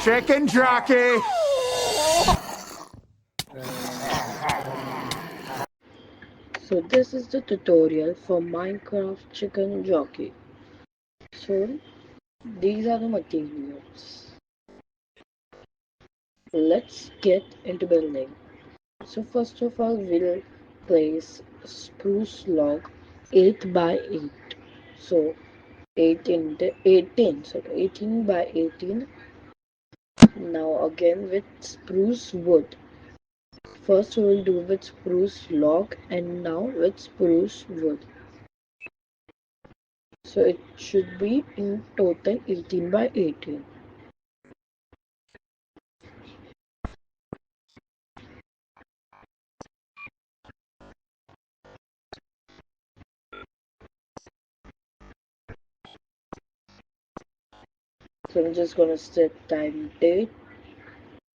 Chicken Jockey! So this is the tutorial for Minecraft Chicken Jockey. So these are the materials. Let's get into building. So first of all we'll place a spruce log 8 by 8. So 18 by 18. Now again with spruce wood. First we will do with spruce log and now with spruce wood. So it should be in total 18 by 18. So I'm just gonna set time date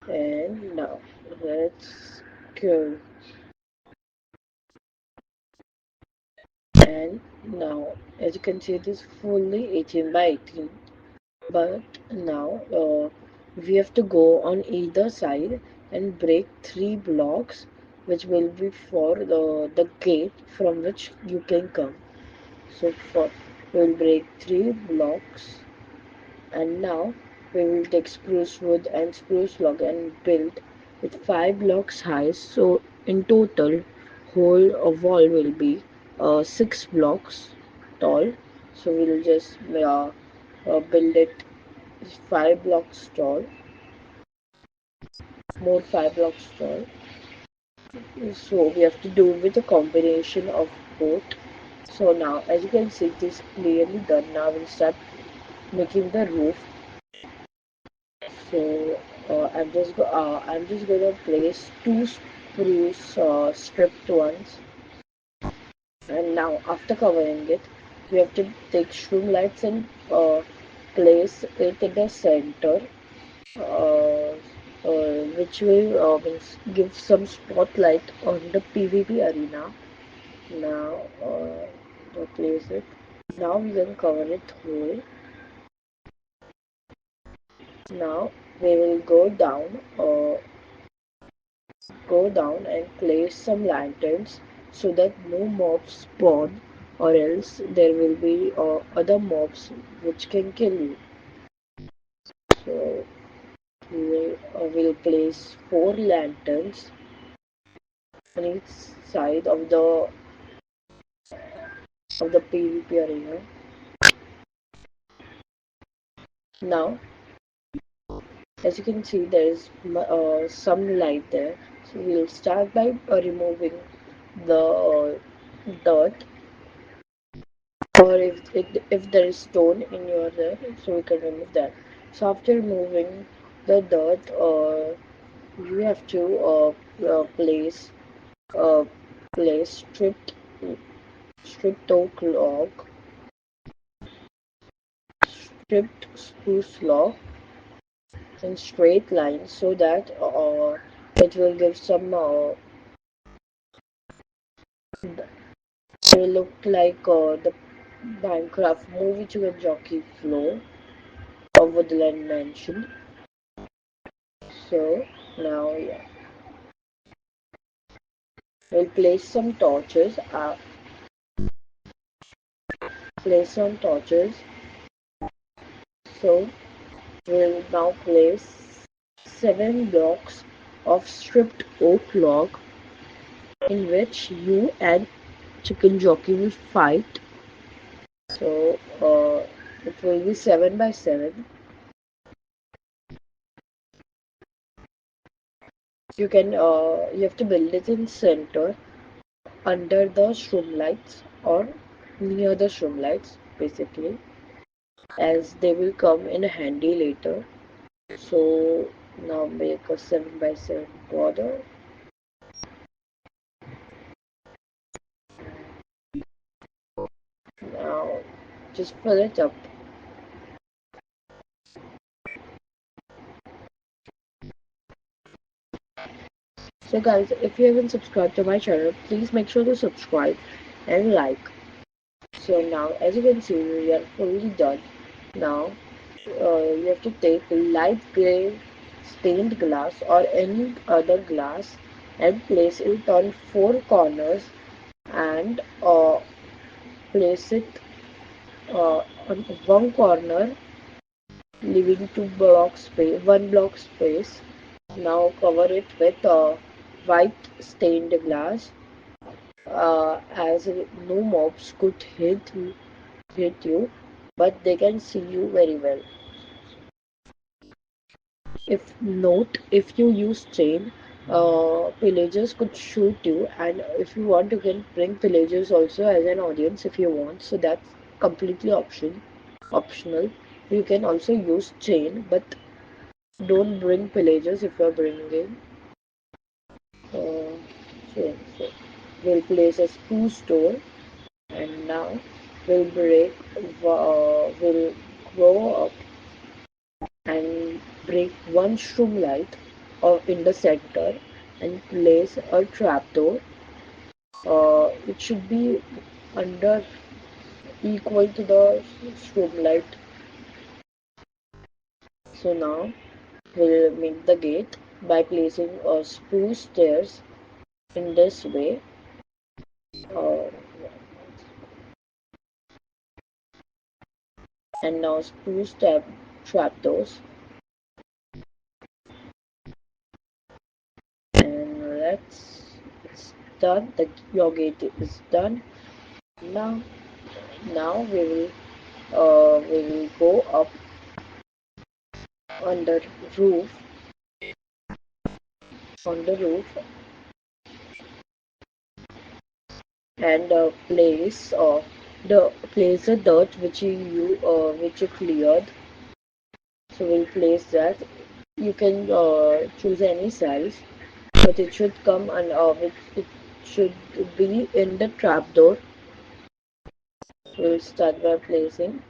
and now let's go. And now as you can see it is fully 18 by 18. But now we have to go on either side and break 3 blocks which will be for the gate from which you can come. So for we'll break 3 blocks and now we will take spruce wood and spruce log and build it 5 blocks high. So in total whole wall will be 6 blocks tall. So we'll just build it 5 blocks tall, more 5 blocks tall. So we have to do with a combination of both. So now as you can see this clearly done. Now we'll start making the roof. So I'm just gonna place 2 spruce stripped ones, and now after covering it, we have to take shroomlights and place it in the center, uh, which will give some spotlight on the PvP arena. Now, place it. Now we can cover it whole. Now we will go down and place some lanterns so that no mobs spawn, or else there will be other mobs which can kill you. So we'll place 4 lanterns on each side of the PvP arena. Now as you can see there is some light there. So we'll start by removing the dirt, or if there is stone in your there, so we can remove that. So after removing the dirt, you have to uh, place stripped oak log, stripped spruce log in straight lines so that it will give some it will look like the Minecraft movie to a jockey floor of Woodland Mansion. So now, yeah, we'll place some torches. Place some torches. So we'll now place 7 blocks of stripped oak log in which you and Chicken Jockey will fight. So it will be 7 by 7. You have to build it in center under the shroomlights or near the shroomlights basically, as they will come in handy later. So now make a 7 by 7 border. Now just fill it up. So guys, if you haven't subscribed to my channel, please make sure to subscribe and like. So now as you can see we are fully done. Now You have to take light gray stained glass or any other glass and place it on four corners and place it on one corner, leaving one block space. Now cover it with white stained glass, as no mobs could hit you, but they can see you very well. If you use chain, pillagers could shoot you, and if you want, you can bring pillagers also as an audience if you want. So that's completely optional. You can also use chain, but don't bring pillagers if you're bringing chain. So we'll place a spruce door, and now we'll grow up and break one shroomlight in the center and place a trapdoor. It should be under equal to the shroomlight. So now we'll make the gate by placing spruce stairs in this way. Uh, and now spruce trapdoors. And it's done. Your gate is done. Now now we will go up on the roof on the roof and place the dirt which you cleared. So we'll place that. You can choose any size, but it should come and it should be in the trapdoor. We'll start by placing.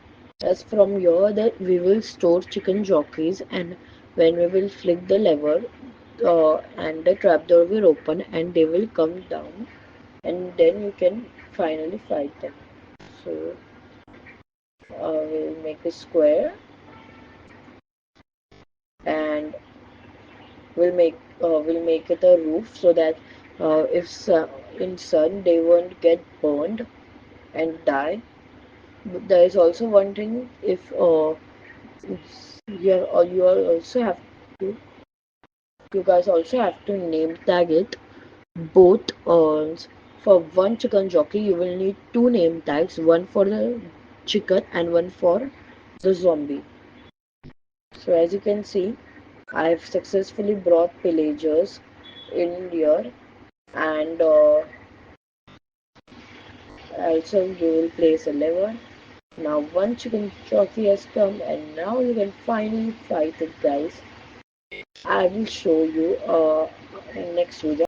As from here, that we will store chicken jockeys, and when we will flick the lever, and the trapdoor will open, and they will come down, and then you can finally fight them. So we'll make a square, and we'll make it a roof so that if in sun they won't get burned and die. But there is also one thing, if also have to you guys also have to name tag it both. For one chicken jockey you will need two name tags, one for the chicken and one for the zombie. So as you can see, I have successfully brought pillagers in here, and also you will place a lever. Now one chicken jockey has come, and now you can finally fight it, guys. I will show you in next video.